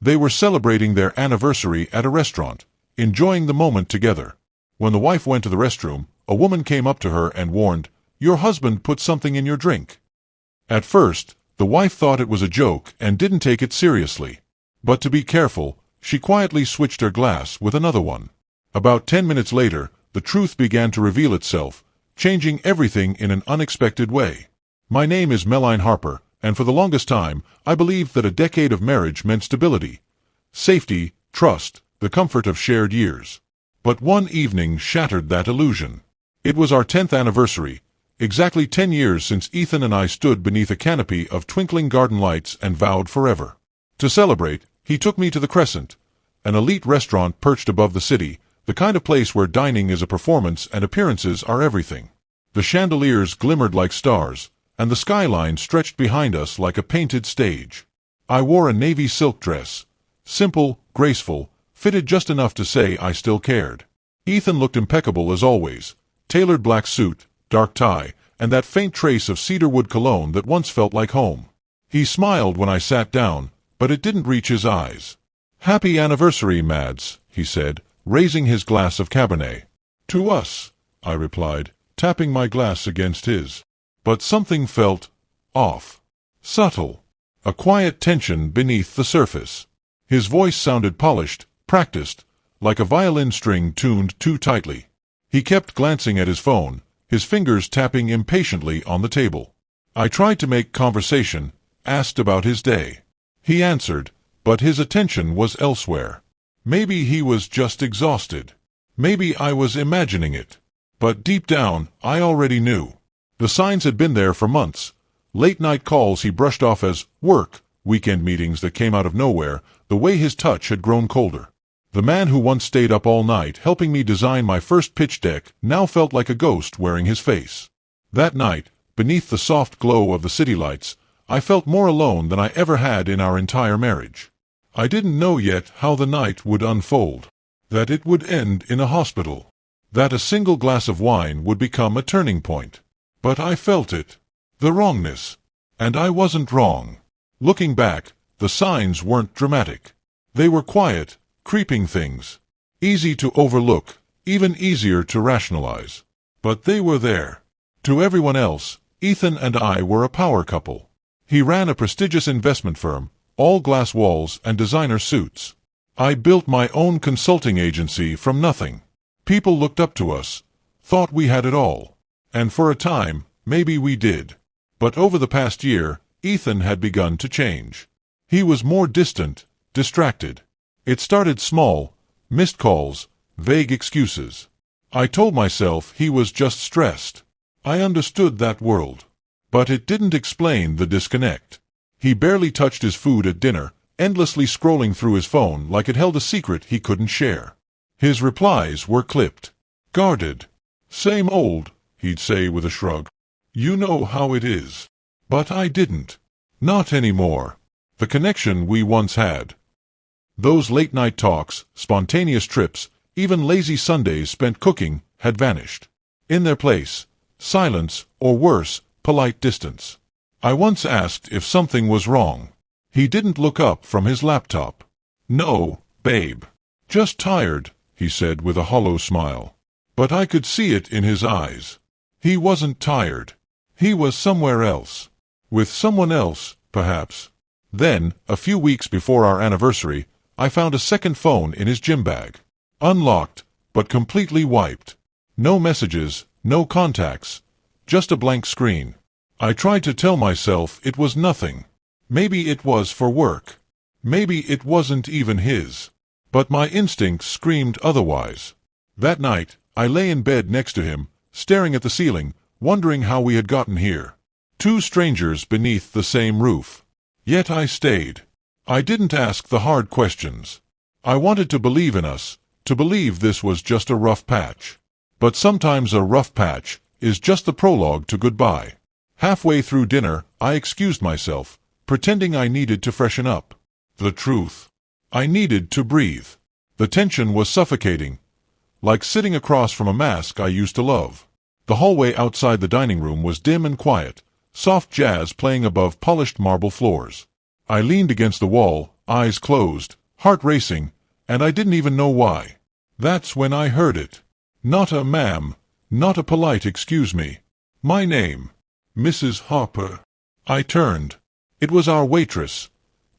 They were celebrating their anniversary at a restaurant, enjoying the moment together. When the wife went to the restroom, a woman came up to her and warned, "Your husband put something in your drink." At first, the wife thought it was a joke and didn't take it seriously. But to be careful, she quietly switched her glass with another one. About 10 minutes later, the truth began to reveal itself, changing everything in an unexpected way. My name is Melline Harper, and for the longest time, I believed that a decade of marriage meant stability, safety, trust, the comfort of shared years. But one evening shattered that illusion. It was our 10th anniversary, exactly 10 years since Ethan and I stood beneath a canopy of twinkling garden lights and vowed forever. To celebrate, he took me to the Crescent, an elite restaurant perched above the city, the kind of place where dining is a performance and appearances are everything. The chandeliers glimmered like stars, and the skyline stretched behind us like a painted stage. I wore a navy silk dress, simple, graceful, fitted just enough to say I still cared. Ethan looked impeccable as always, tailored black suit, dark tie, and that faint trace of cedarwood cologne that once felt like home. He smiled when I sat down, but it didn't reach his eyes. "Happy anniversary, Mads," he said, raising his glass of Cabernet. "To us," I replied, tapping my glass against his. But something felt off. Subtle. A quiet tension beneath the surface. His voice sounded polished, practiced, like a violin string tuned too tightly. He kept glancing at his phone, his fingers tapping impatiently on the table. I tried to make conversation, asked about his day. He answered, but his attention was elsewhere. Maybe he was just exhausted. Maybe I was imagining it. But deep down, I already knew. The signs had been there for months. Late-night calls he brushed off as work, weekend meetings that came out of nowhere, the way his touch had grown colder. The man who once stayed up all night helping me design my first pitch deck now felt like a ghost wearing his face. That night, beneath the soft glow of the city lights, I felt more alone than I ever had in our entire marriage. I didn't know yet how the night would unfold. That it would end in a hospital. That a single glass of wine would become a turning point. But I felt it. The wrongness. And I wasn't wrong. Looking back, the signs weren't dramatic. They were quiet, creeping things. Easy to overlook, even easier to rationalize. But they were there. To everyone else, Ethan and I were a power couple. He ran a prestigious investment firm, all glass walls and designer suits. I built my own consulting agency from nothing. People looked up to us, thought we had it all. And for a time, maybe we did. But over the past year, Ethan had begun to change. He was more distant, distracted. It started small, missed calls, vague excuses. I told myself he was just stressed. I understood that world. But it didn't explain the disconnect. He barely touched his food at dinner, endlessly scrolling through his phone like it held a secret he couldn't share. His replies were clipped, guarded. "Same old," he'd say with a shrug. "You know how it is." But I didn't. Not anymore. The connection we once had. Those late-night talks, spontaneous trips, even lazy Sundays spent cooking, had vanished. In their place, silence, or worse, polite distance. I once asked if something was wrong. He didn't look up from his laptop. "No, babe. Just tired," he said with a hollow smile. But I could see it in his eyes. He wasn't tired. He was somewhere else. With someone else, perhaps. Then, a few weeks before our anniversary, I found a second phone in his gym bag. Unlocked, but completely wiped. No messages, no contacts. Just a blank screen. I tried to tell myself it was nothing. Maybe it was for work. Maybe it wasn't even his. But my instincts screamed otherwise. That night, I lay in bed next to him, staring at the ceiling, wondering how we had gotten here. Two strangers beneath the same roof. Yet I stayed. I didn't ask the hard questions. I wanted to believe in us, to believe this was just a rough patch. But sometimes a rough patch is just the prologue to goodbye. Halfway through dinner, I excused myself, pretending I needed to freshen up. The truth. I needed to breathe. The tension was suffocating, like sitting across from a mask I used to love. The hallway outside the dining room was dim and quiet, soft jazz playing above polished marble floors. I leaned against the wall, eyes closed, heart racing, and I didn't even know why. That's when I heard it. Not a ma'am, not a polite excuse me. My name. Mrs. Harper. I turned. It was our waitress,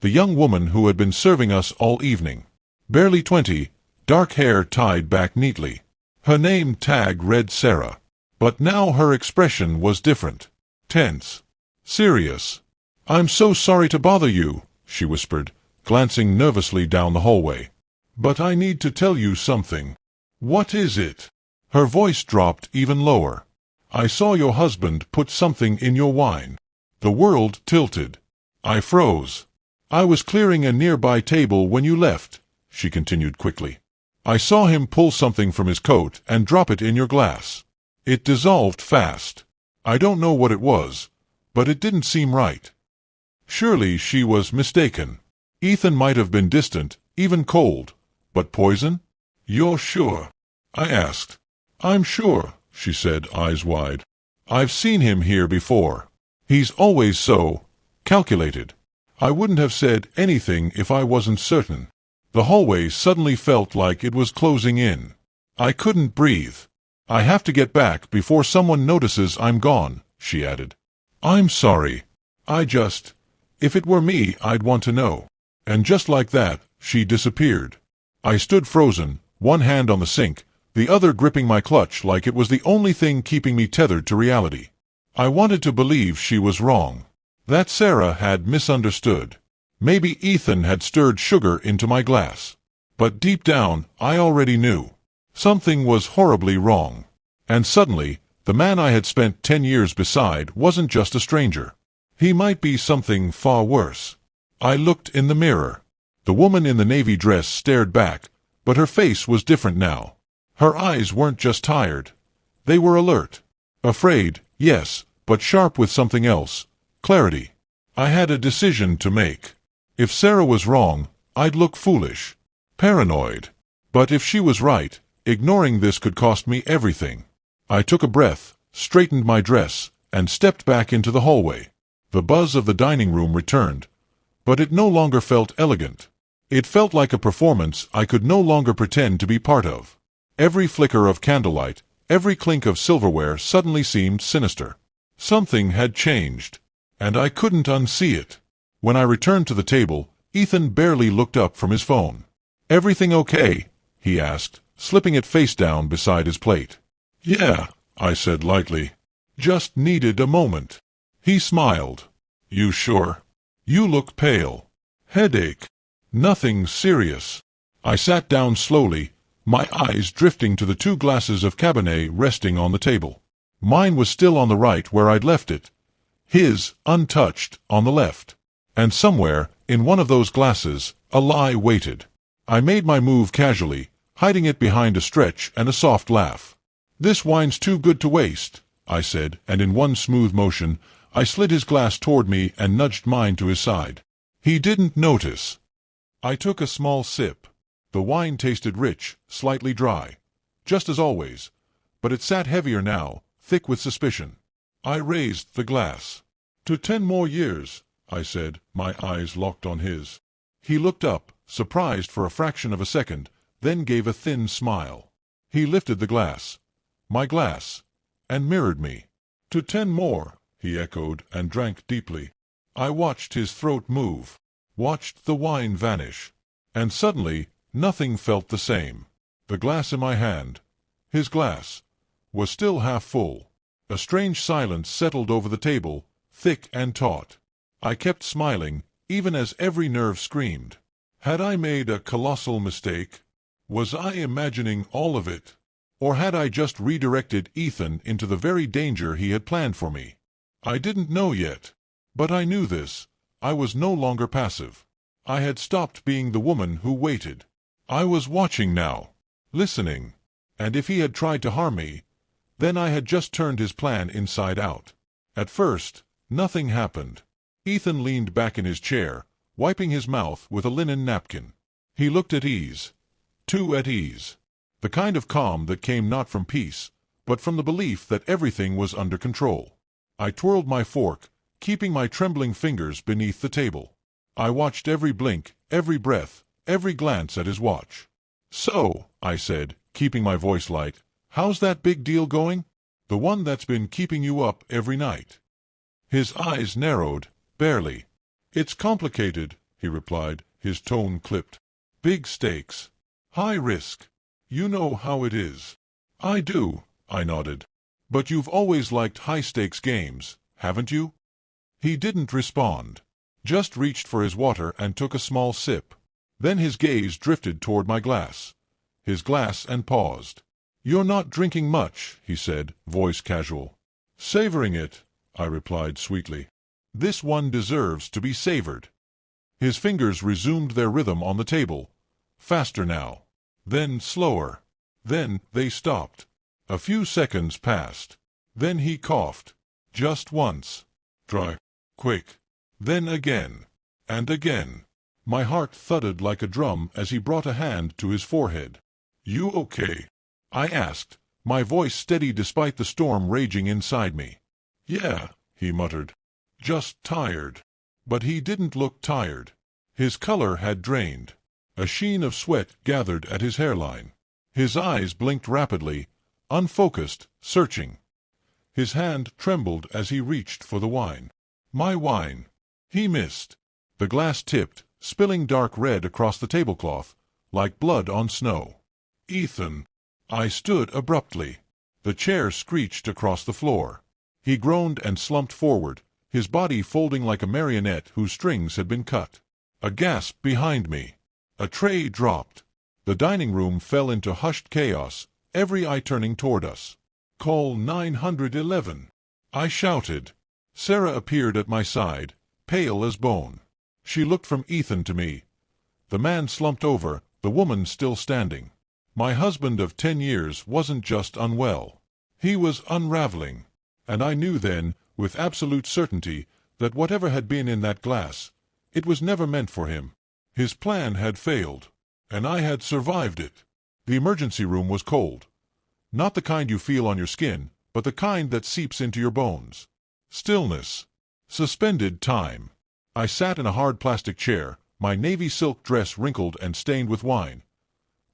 the young woman who had been serving us all evening. Barely 20, dark hair tied back neatly. Her name tag read Sarah. But now her expression was different. Tense. Serious. "I'm so sorry to bother you," she whispered, glancing nervously down the hallway. "But I need to tell you something." "What is it?" Her voice dropped even lower. "I saw your husband put something in your wine." The world tilted. I froze. "I was clearing a nearby table when you left," she continued quickly. "I saw him pull something from his coat and drop it in your glass. It dissolved fast. I don't know what it was, but it didn't seem right." Surely she was mistaken. Ethan might have been distant, even cold, but poison? "You're sure?" I asked. "I'm sure," she said, eyes wide. "I've seen him here before. He's always so calculated. I wouldn't have said anything if I wasn't certain." The hallway suddenly felt like it was closing in. I couldn't breathe. "I have to get back before someone notices I'm gone," she added. "I'm sorry. If it were me, I'd want to know." And just like that, she disappeared. I stood frozen, one hand on the sink, the other gripping my clutch like it was the only thing keeping me tethered to reality. I wanted to believe she was wrong. That Sarah had misunderstood. Maybe Ethan had stirred sugar into my glass. But deep down, I already knew. Something was horribly wrong. And suddenly, the man I had spent 10 years beside wasn't just a stranger. He might be something far worse. I looked in the mirror. The woman in the navy dress stared back, but her face was different now. Her eyes weren't just tired. They were alert. Afraid, yes, but sharp with something else. Clarity. I had a decision to make. If Sarah was wrong, I'd look foolish. Paranoid. But if she was right, ignoring this could cost me everything. I took a breath, straightened my dress, and stepped back into the hallway. The buzz of the dining room returned, but it no longer felt elegant. It felt like a performance I could no longer pretend to be part of. Every flicker of candlelight, every clink of silverware suddenly seemed sinister. Something had changed, and I couldn't unsee it. When I returned to the table, Ethan barely looked up from his phone. "Everything okay?" he asked, slipping it face down beside his plate. "Yeah," I said lightly. "Just needed a moment." He smiled. "You sure? You look pale. Headache?" "Nothing serious." I sat down slowly, my eyes drifting to the 2 glasses of Cabernet resting on the table. Mine was still on the right where I'd left it. His, untouched, on the left. And somewhere, in one of those glasses, a lie waited. I made my move casually, hiding it behind a stretch and a soft laugh. "This wine's too good to waste," I said, and in one smooth motion, I slid his glass toward me and nudged mine to his side. He didn't notice. I took a small sip. The wine tasted rich, slightly dry. Just as always. But it sat heavier now, thick with suspicion. I raised the glass. "To 10 more years," I said, my eyes locked on his. He looked up, surprised for a fraction of a second, then gave a thin smile. He lifted the glass. My glass. And mirrored me. "To 10 more," he echoed and drank deeply. I watched his throat move, watched the wine vanish, and suddenly nothing felt the same. The glass in my hand, his glass, was still half full. A strange silence settled over the table, thick and taut. I kept smiling, even as every nerve screamed. Had I made a colossal mistake? Was I imagining all of it? Or had I just redirected Ethan into the very danger he had planned for me? I didn't know yet. But I knew this. I was no longer passive. I had stopped being the woman who waited. I was watching now, listening. And if he had tried to harm me, then I had just turned his plan inside out. At first, nothing happened. Ethan leaned back in his chair, wiping his mouth with a linen napkin. He looked at ease. Too at ease. The kind of calm that came not from peace, but from the belief that everything was under control. I twirled my fork, keeping my trembling fingers beneath the table. I watched every blink, every breath, every glance at his watch. "So," I said, keeping my voice light, "how's that big deal going? The one that's been keeping you up every night?" His eyes narrowed, barely. "It's complicated," he replied, his tone clipped. "Big stakes. High risk. You know how it is." "I do," I nodded. "But you've always liked high-stakes games, haven't you?" He didn't respond. Just reached for his water and took a small sip. Then his gaze drifted toward my glass. His glass and paused. "You're not drinking much," he said, voice casual. "Savoring it," I replied sweetly. "This one deserves to be savored." His fingers resumed their rhythm on the table. Faster now. Then slower. Then they stopped. A few seconds passed. Then he coughed. Just once. Dry. Quick. Then again. And again. My heart thudded like a drum as he brought a hand to his forehead. "You okay?" I asked, my voice steady despite the storm raging inside me. "Yeah," he muttered. "Just tired." But he didn't look tired. His color had drained. A sheen of sweat gathered at his hairline. His eyes blinked rapidly, unfocused, searching. His hand trembled as he reached for the wine. My wine. He missed. The glass tipped, spilling dark red across the tablecloth, like blood on snow. "Ethan!" I stood abruptly. The chair screeched across the floor. He groaned and slumped forward, his body folding like a marionette whose strings had been cut. A gasp behind me. A tray dropped. The dining room fell into hushed chaos, every eye turning toward us. "Call 911. I shouted. Sarah appeared at my side, pale as bone. She looked from Ethan to me. The man slumped over, the woman still standing. My husband of 10 years wasn't just unwell. He was unraveling. And I knew then, with absolute certainty, that whatever had been in that glass, it was never meant for him. His plan had failed. And I had survived it. The emergency room was cold. Not the kind you feel on your skin, but the kind that seeps into your bones. Stillness. Suspended time. I sat in a hard plastic chair, my navy silk dress wrinkled and stained with wine.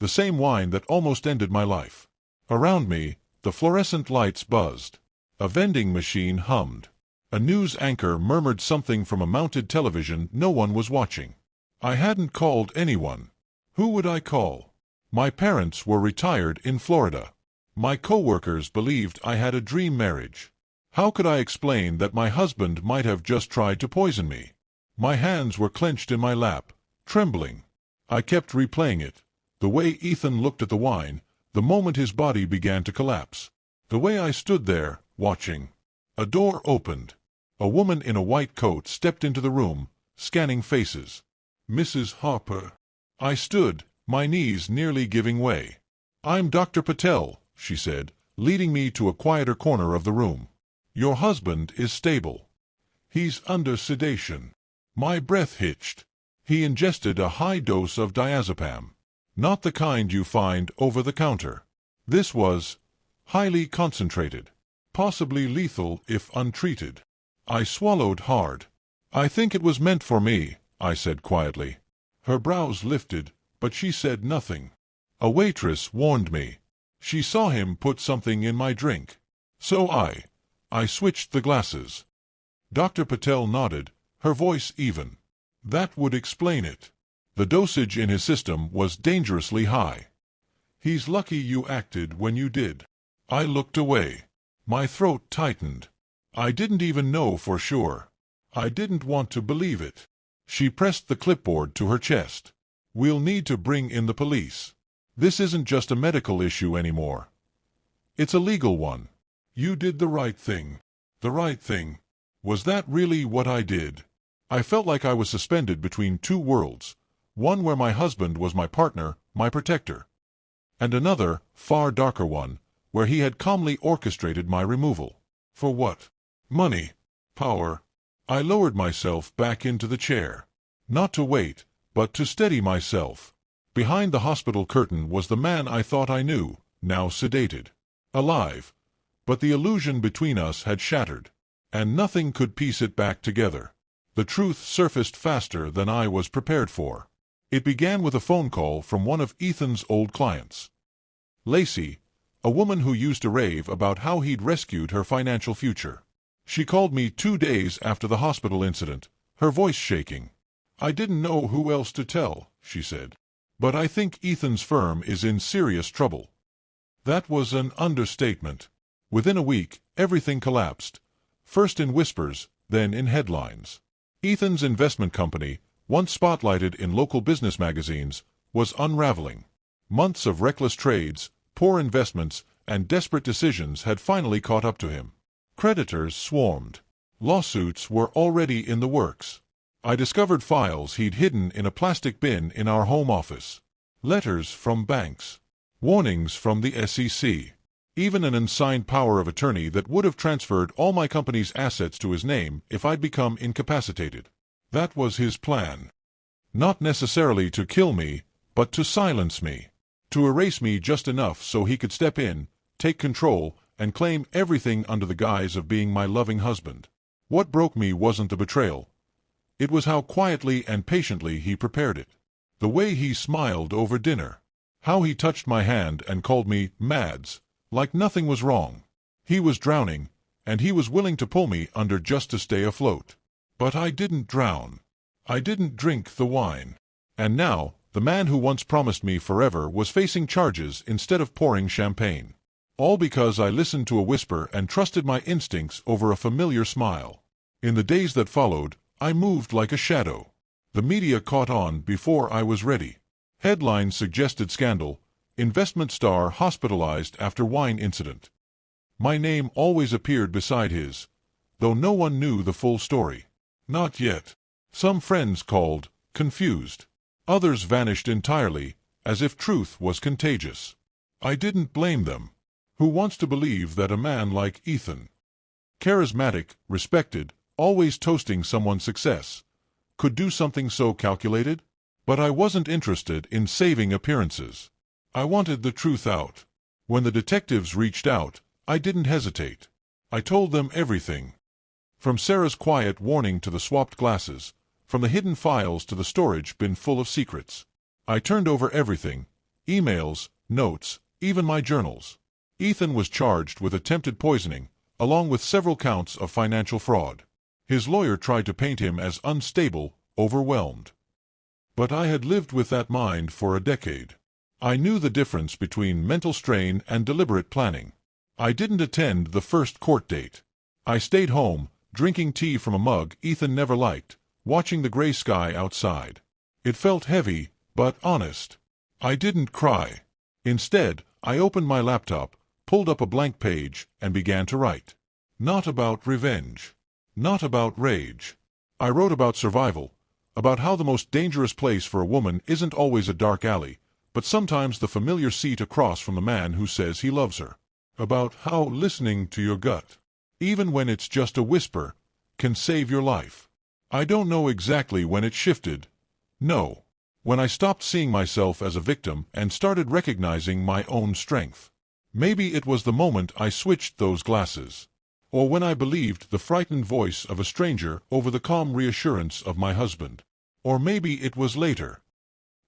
The same wine that almost ended my life. Around me, the fluorescent lights buzzed. A vending machine hummed. A news anchor murmured something from a mounted television no one was watching. I hadn't called anyone. Who would I call? My parents were retired in Florida. My coworkers believed I had a dream marriage. How could I explain that my husband might have just tried to poison me? My hands were clenched in my lap, trembling. I kept replaying it. The way Ethan looked at the wine, the moment his body began to collapse. The way I stood there, watching. A door opened. A woman in a white coat stepped into the room, scanning faces. "Mrs. Harper." I stood, my knees nearly giving way. "I'm Dr. Patel," she said, leading me to a quieter corner of the room. "Your husband is stable. He's under sedation." My breath hitched. He ingested a high dose of diazepam. Not the kind you find over the counter. This was highly concentrated. Possibly lethal if untreated. I swallowed hard. "I think it was meant for me," I said quietly. Her brows lifted, but she said nothing. A waitress warned me. She saw him put something in my drink. So I switched the glasses. Dr. Patel nodded, her voice even. "That would explain it. The dosage in his system was dangerously high. He's lucky you acted when you did." I looked away. My throat tightened. I didn't even know for sure. I didn't want to believe it. She pressed the clipboard to her chest. "We'll need to bring in the police. This isn't just a medical issue anymore. It's a legal one. You did the right thing." The right thing. Was that really what I did? I felt like I was suspended between two worlds, one where my husband was my partner, my protector, and another, far darker one, where he had calmly orchestrated my removal. For what? Money? Power? I lowered myself back into the chair. Not to wait, but to steady myself. Behind the hospital curtain was the man I thought I knew, now sedated. Alive. But the illusion between us had shattered, and nothing could piece it back together. The truth surfaced faster than I was prepared for. It began with a phone call from one of Ethan's old clients. Lacey, a woman who used to rave about how he'd rescued her financial future. She called me 2 days after the hospital incident, her voice shaking. "I didn't know who else to tell," she said. "But I think Ethan's firm is in serious trouble." That was an understatement. Within a week, everything collapsed, first in whispers, then in headlines. Ethan's investment company, once spotlighted in local business magazines, was unraveling. Months of reckless trades, poor investments, and desperate decisions had finally caught up to him. Creditors swarmed. Lawsuits were already in the works. I discovered files he'd hidden in a plastic bin in our home office. Letters from banks. Warnings from the SEC. Even an unsigned power of attorney that would have transferred all my company's assets to his name if I'd become incapacitated. That was his plan. Not necessarily to kill me, but to silence me. To erase me just enough so he could step in, take control, and claim everything under the guise of being my loving husband. What broke me wasn't the betrayal. It was how quietly and patiently he prepared it. The way he smiled over dinner. How he touched my hand and called me Mads, like nothing was wrong. He was drowning, and he was willing to pull me under just to stay afloat. But I didn't drown. I didn't drink the wine. And now, the man who once promised me forever was facing charges instead of pouring champagne. All because I listened to a whisper and trusted my instincts over a familiar smile. In the days that followed, I moved like a shadow. The media caught on before I was ready. Headlines suggested scandal, investment star hospitalized after wine incident. My name always appeared beside his, though no one knew the full story. Not yet. Some friends called, confused. Others vanished entirely, as if truth was contagious. I didn't blame them. Who wants to believe that a man like Ethan, charismatic, respected, always toasting someone's success, could do something so calculated? But I wasn't interested in saving appearances. I wanted the truth out. When the detectives reached out, I didn't hesitate. I told them everything. From Sarah's quiet warning to the swapped glasses, from the hidden files to the storage bin full of secrets. I turned over everything, emails, notes, even my journals. Ethan was charged with attempted poisoning, along with several counts of financial fraud. His lawyer tried to paint him as unstable, overwhelmed. But I had lived with that mind for a decade. I knew the difference between mental strain and deliberate planning. I didn't attend the first court date. I stayed home, drinking tea from a mug Ethan never liked, watching the gray sky outside. It felt heavy, but honest. I didn't cry. Instead, I opened my laptop, pulled up a blank page, and began to write. Not about revenge. Not about rage. I wrote about survival, about how the most dangerous place for a woman isn't always a dark alley, but sometimes the familiar seat across from the man who says he loves her. About how listening to your gut, even when it's just a whisper, can save your life. I don't know exactly when it shifted. No. When I stopped seeing myself as a victim and started recognizing my own strength. Maybe it was the moment I switched those glasses. Or when I believed the frightened voice of a stranger over the calm reassurance of my husband. Or maybe it was later.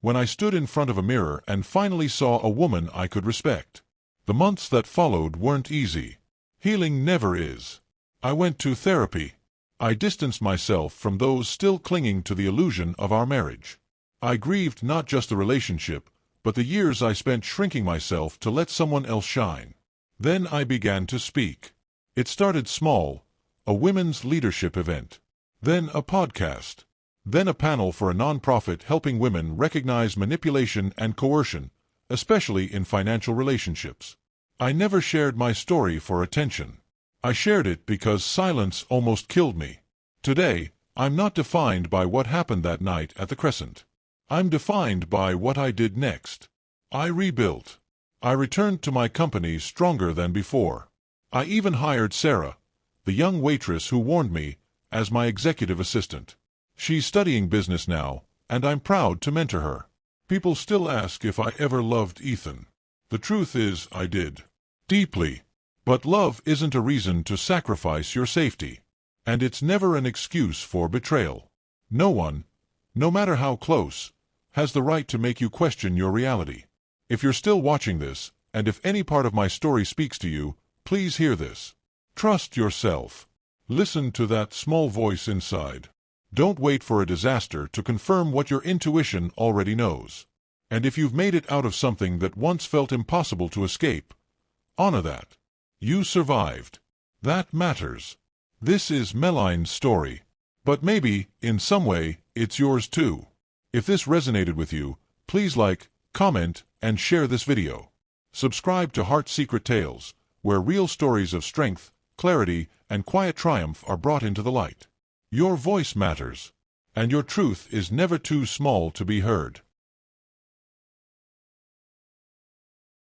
When I stood in front of a mirror and finally saw a woman I could respect. The months that followed weren't easy. Healing never is. I went to therapy. I distanced myself from those still clinging to the illusion of our marriage. I grieved not just the relationship, but the years I spent shrinking myself to let someone else shine. Then I began to speak. It started small, a women's leadership event. Then a podcast. Then a panel for a nonprofit helping women recognize manipulation and coercion, especially in financial relationships. I never shared my story for attention. I shared it because silence almost killed me. Today, I'm not defined by what happened that night at the Crescent. I'm defined by what I did next. I rebuilt. I returned to my company stronger than before. I even hired Sarah, the young waitress who warned me, as my executive assistant. She's studying business now, and I'm proud to mentor her. People still ask if I ever loved Ethan. The truth is, I did. Deeply. But love isn't a reason to sacrifice your safety. And it's never an excuse for betrayal. No one, no matter how close, has the right to make you question your reality. If you're still watching this, and if any part of my story speaks to you, please hear this. Trust yourself. Listen to that small voice inside. Don't wait for a disaster to confirm what your intuition already knows. And if you've made it out of something that once felt impossible to escape, honor that. You survived. That matters. This is Meline's story. But maybe, in some way, it's yours too. If this resonated with you, please like, comment, and share this video. Subscribe to Heart Secret Tales, where real stories of strength, clarity, and quiet triumph are brought into the light. Your voice matters, and your truth is never too small to be heard.